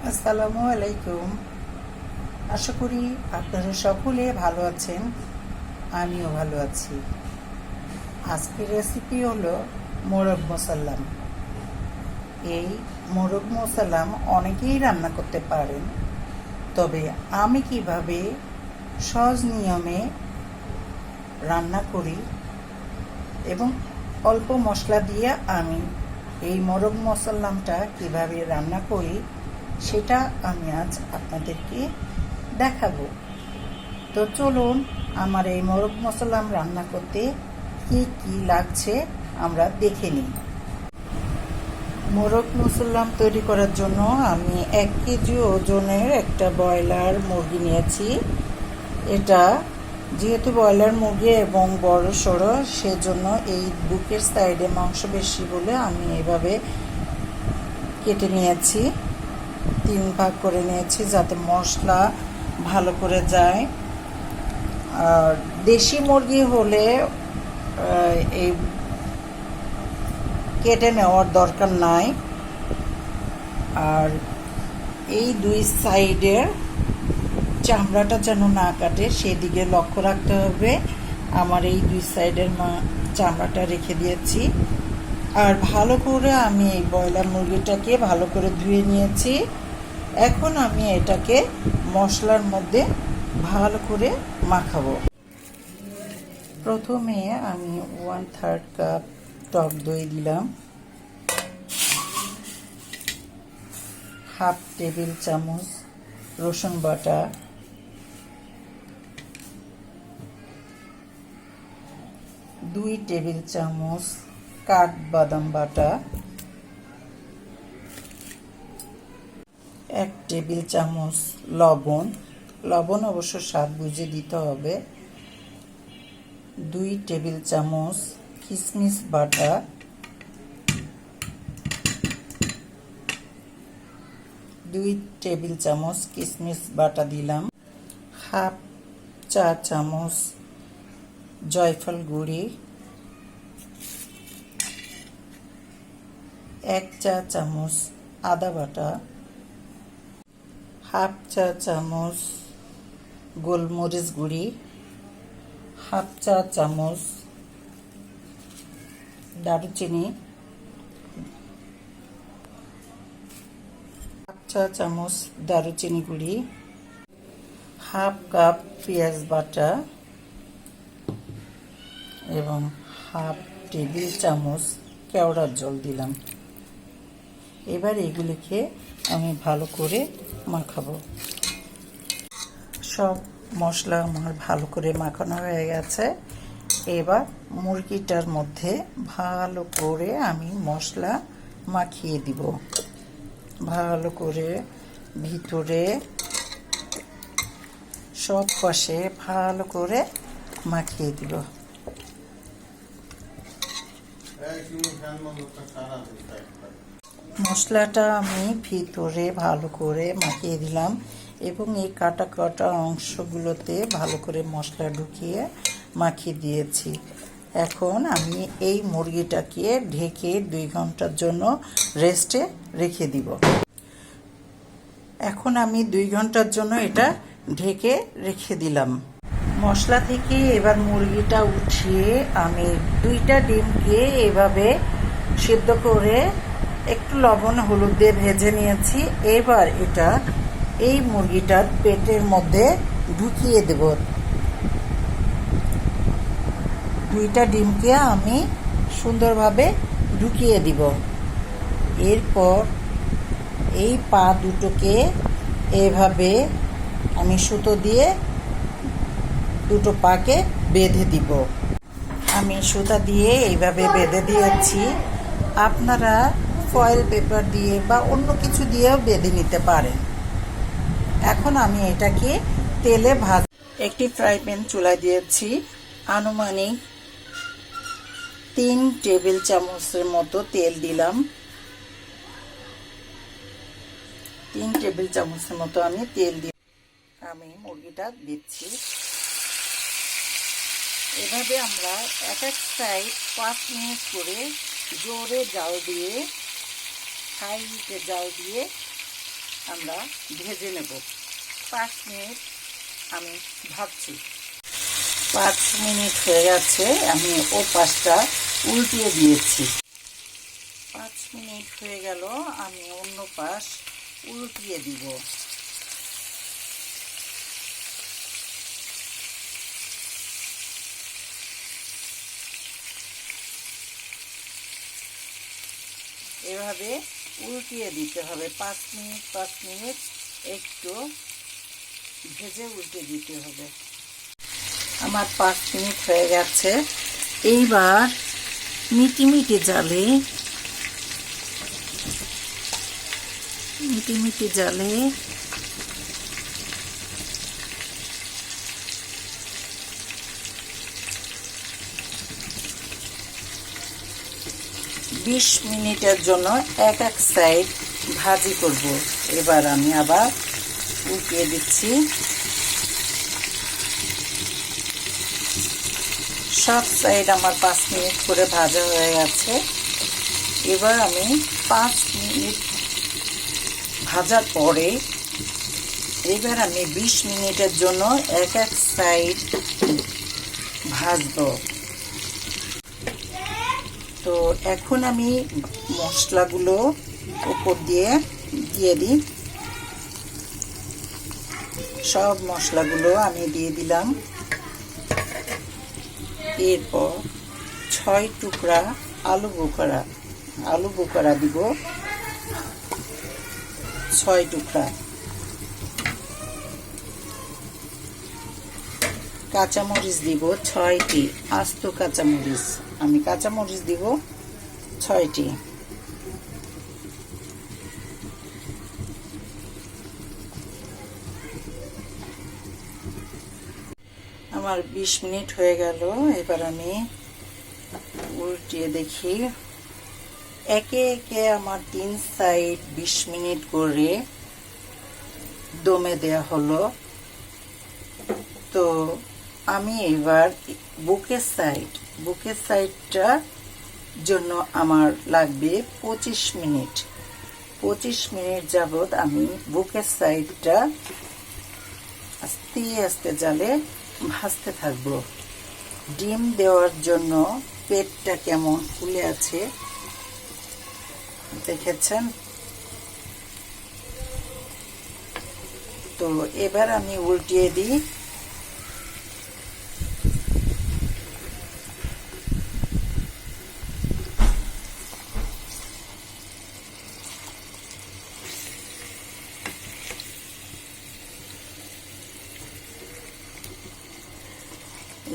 আসসালামু আলাইকুম। আশা করি আপনারা সকলে ভালো আছেন, আমিও ভালো আছি। আজকের রেসিপি হলো মোরগ মোসাল্লাম। এই মোরগ মোসাল্লাম অনেকেই রান্না করতে পারেন, তবে আমি কিভাবে সহজ নিয়মে রান্না করি এবং অল্প মশলা দিয়ে আমি এই মোরগ মোসাল্লামটা কিভাবে রান্না করি সেটা আমি আজ আপনাদেরকে দেখাবো। তো চলুন আমার এই মোরগ মোসাল্লাম রান্না করতে কি কি লাগছে আমরা দেখে নিই। মোরগ মোসাল্লাম তৈরি করার জন্য আমি 1 কেজি ওজনের একটা ব্রয়লার মুরগি নিয়েছি। এটা যেহেতু ব্রয়লার মুরগি এবং বড় সড়ো, সেজন্য এই বুকের সাইডে মাংস বেশি বলে আমি এইভাবে কেটে নিয়েছি, 3 ভাগ করে নিয়েছি যাতে মশলা ভালো করে যায়। আর দেশি মুরগি হলে এই কেটে নেওয়ার দরকার নাই। আর এই 2 সাইডের চামড়াটা যেন না কাটে সেদিকে লক্ষ্য রাখতে হবে। আমার এই 2 সাইডের চামড়াটা রেখে দিয়েছি। আর ভালো করে আমি এই ব্রয়লার মুরগিটাকে ভালো করে ধুয়ে নিয়েছি। এখন আমি এটাকে মশলার মধ্যে ভালো করে মাখাবো। প্রথমে আমি 1/3 কাপ টক দই দিলাম, 1/2 টেবিল চামচ রসুন বাটা, 2 টেবিল চামচ কাঠবাদাম বাটা, 1 টেবিল চামচ লবণ অবশ্য স্বাদ বুঝে দিতে হবে, 2 টেবিল চামচ কিশমিশ বাটা, 2 টেবিল চামচ কিশমিশ বাটা দিলাম, 1/2 চা চামচ জয়ফল গুঁড়ি, 1 চা চামচ আদা বাটা, 1/2 চা চামচ গোলমরিচ গুঁড়ি, 1/2 চা চামচ দারুচিনি, 1/2 চা চামচ দারুচিনি গুঁড়ি, 1/2 কাপ পেঁয়াজ বাটা এবং 1/2 টেবিল চামচ কেওড়ার জল দিলাম। এবার এগুলিকে আমি ভালো করে মাখাবো। সব মশলা আমার ভালো করে মাখানো হয়ে গেছে। এবার মুরগিটার মধ্যে ভালো করে আমি মশলা মাখিয়ে দিব, ভালো করে ভিতরে সব পাশে ভালো করে মাখিয়ে দিব। মশলাটা আমি ভিতরে ভালো করে মাখিয়ে দিলাম এবং এই কাটা কাটা অংশগুলোতে ভালো করে মশলা ঢুকিয়ে মাখিয়ে দিয়েছি। এখন আমি এই মুরগিটাকে ঢেকে 2 ঘন্টার জন্য রেস্টে রেখে দিব। এখন আমি 2 ঘন্টার জন্য এটা ঢেকে রেখে দিলাম। মশলা থেকে এবার মুরগিটা উঠিয়ে আমি 2টা ডিমকে এভাবে সিদ্ধ করে একটু লবণ হলুদ দিয়ে ভেজে নিয়েছি। এবার এটা এই মুরগিটার পেটের মধ্যে ঢুকিয়ে দেব। 2টা ডিমকে আমি সুন্দরভাবে ঢুকিয়ে দিব। এরপর এই পা দুটোকে এভাবে আমি সুতো দিয়ে 2টো পাকে বেঁধে দিব। আমি সুতা দিয়ে এইভাবে বেঁধে দিয়েছি। আপনারা ফয়েল পেপার দিয়ে বা অন্য কিছু দিয়েও বেঁধে নিতে পারেন। এখন আমি এটাকে তেলে একটি ফ্রাই প্যান চুলায় দিয়েছি। আনুমানিক 3 টেবিল চামচের মতো তেল দিলাম। 3 টেবিল চামচের মতো আমি তেল দিয়ে আমি মুরগিটা দিচ্ছি। এভাবে আমরা এক সাইড 5 মিনিট করে জোরে জাল দিয়ে হাই হিটে জাল দিয়ে আমরা ভেজে নেব। 5 মিনিট আমি ভাজছি। 5 মিনিট হয়ে গেছে, আমি ও পাশটা উল্টিয়ে দিয়েছি। 5 মিনিট হয়ে গেল, আমি অন্য পাশ উল্টিয়ে দিব। এভাবে উল্টিয়ে দিতে হবে। 5 মিনিট একটু ভেজে উল্টে দিতে হবে। আমার 5 মিনিট হয়ে গেছে। এইবার মিটি জালে 20 মিনিটের জন্য এক সাইড ভাজি করব। এবার আমি আবার উল্টিয়ে দিচ্ছি। সব সাইড আমার 5 মিনিট করে ভাজা হয়ে গেছে। এবার আমি 5 মিনিট ভাজার পরে এবার আমি 20 মিনিটের জন্য এক সাইড ভাজবো। তো এখন আমি মশলাগুলো উপর দিয়ে দিই। সব মশলাগুলো আমি দিয়ে দিলাম। এরপর 6 টুকরা আলু বোখরা দিব। 6 টুকরা কাঁচামরিচ দিব। 6টি আস্ত কাঁচামরিচ, আমি কাঁচামরিচ দিব 6টি। আমার 20 মিনিট হয়ে গেল। এবার আমি উল্টিয়ে দেখি। একে একে আমার 3 সাইড 20 মিনিট করে দমে দেয়া হলো। তো আমি এবার বুকের সাইডটা জন্য আমার লাগবে 25 মিনিট। 25 মিনিট যাবত আমি বুকের সাইডটা আস্তে আস্তে জালে ভাজতে থাকবো। ডিম দেওয়ার জন্য পেটটা কেমন ফুলে আছে দেখেছেন? তো এবার আমি উল্টিয়ে দিই।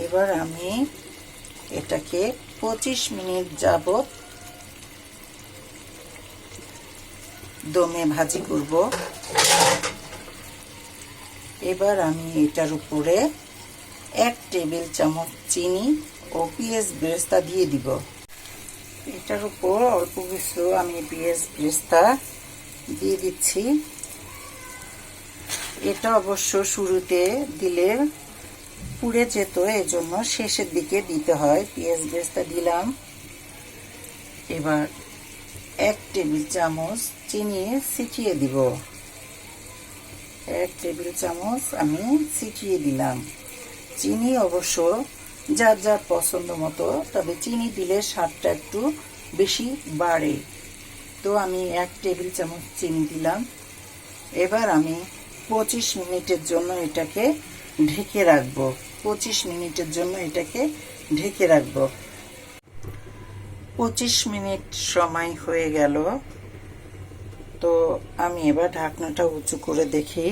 এবার আমি এটাকে 25 মিনিট যাবত দমে ভাজি করব। এবার আমি এটার উপরে 1 টেবিল চামচ চিনি ও পেঁয়াজ বেরেস্তা দিয়ে দিব। এটার উপর অল্প কিছু আমি পেঁয়াজ বেরেস্তা দিয়ে দিচ্ছি। এটা অবশ্য শুরুতে দিলে পুড়ে যেত, এজন্য শেষের দিকে দিতে হয়। পেঁয়াজ বেরেস্তা দিলাম। এবার 1 টেবিল চামচ চিনি ছিটিয়ে দিব। 1 টেবিল চামচ আমি ছিটিয়ে দিলাম। চিনি অবশ্য যার যার পছন্দ মতো, তবে চিনি দিলে স্বাদটা একটু বেশি বাড়ে। তো আমি 1 টেবিল চামচ চিনি দিলাম। এবার আমি 25 মিনিটের জন্য এটাকে ঢেকে রাখবো। 25 মিনিটের জন্য এটাকে ঢেকে রাখবো। 25 মিনিট সময় হয়ে গেল। তো আমি এবার ঢাকনাটা উঁচু করে দেখি।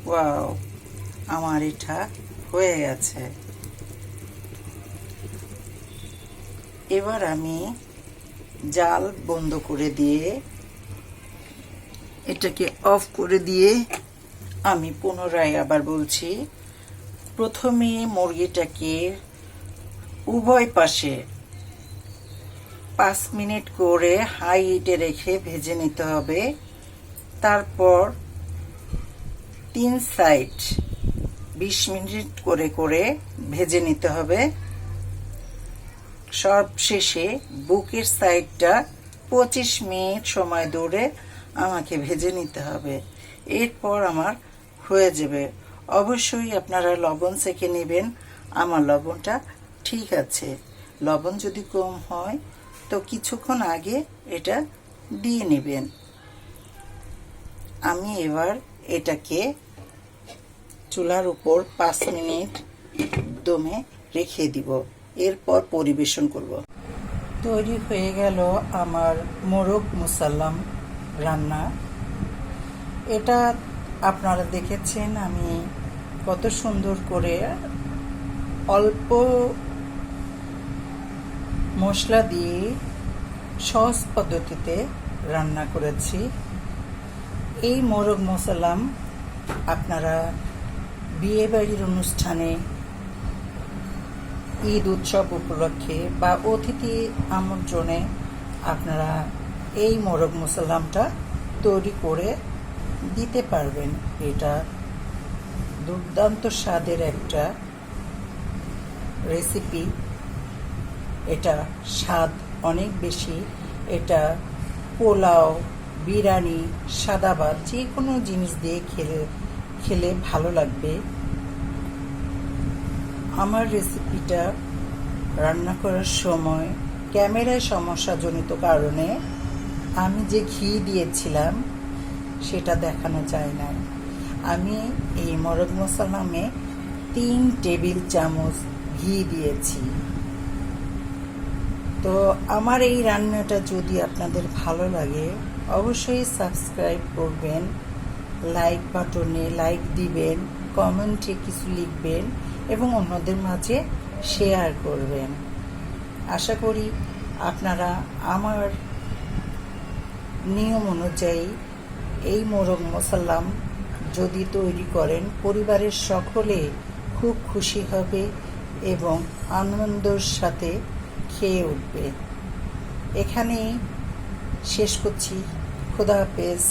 ওয়াও, আমার এটা হয়ে গেছে। এবার আমি জাল বন্ধ করে দিয়ে এটাকে অফ করে দিয়ে আমি পুনরায় আবার বলছি, প্রথমে মুরগিটাকে উভয় পাশে 5 মিনিট করে হাই হিটে রেখে ভেজে নিতে হবে। তারপর 3 সাইড 20 মিনিট করে করে ভেজে নিতে হবে। সব শেষে বুকের সাইডটা 25 মিনিট সময় ধরে আমাকে ভেজে নিতে হবে। এরপর আমার হয়ে যাবে। অবশ্যই আপনারা লবণ চেখে নেবেন। আমার লবণটা ঠিক আছে। লবণ যদি কম হয় তো কিছুক্ষণ আগে এটা দিয়ে নেবেন। আমি এবার এটাকে চুলার উপর 5 মিনিট দমে রেখে দিব। এরপর পরিবেশন করব। তৈরি হয়ে গেল আমার মোরগ মুসাল্লাম রান্না। এটা আপনারা দেখেছেন আমি কত সুন্দর করে অল্প মশলা দিয়ে সহজ পদ্ধতিতে রান্না করেছি। এই মোরগ মুসাল্লাম আপনারা বিয়েবাড়ির অনুষ্ঠানে, ঈদ উৎসব উপলক্ষে বা অতিথি আমন্ত্রণে আপনারা এই মোরগ মুসাল্লামটা তৈরি করে দিতে পারবেন। এটা দুর্দান্ত স্বাদের একটা রেসিপি। এটা স্বাদ অনেক বেশি। এটা পোলাও, বিরিয়ানি, সাদা ভাত যে কোনো জিনিস দিয়ে খেলে ভালো লাগবে। আমার রেসিপিটা রান্না করার সময় ক্যামেরায় সমস্যাজনিত কারণে আমি যে ঘি দিয়েছিলাম সেটা দেখানো যায় না। আমি এই মোরগ মুসাল্লামে 3 টেবিল চামচ ঘি দিয়েছি। তো আমার এই রান্নাটা যদি আপনাদের ভালো লাগে অবশ্যই সাবস্ক্রাইব করবেন, লাইক বাটনে লাইক দিবেন, কমেন্টে কিছু লিখবেন এবং অন্যদের মাঝে শেয়ার করবেন। আশা করি আপনারা আমার নিয়ম অনুযায়ী এই মোরগ মুসাল্লাম যদি তৈরি করেন পরিবারের সকলে খুব খুশি হবে এবং আনন্দের সাথে খেয়ে উঠবে। এখানেই শেষ করছি। খোদা হাফেজ।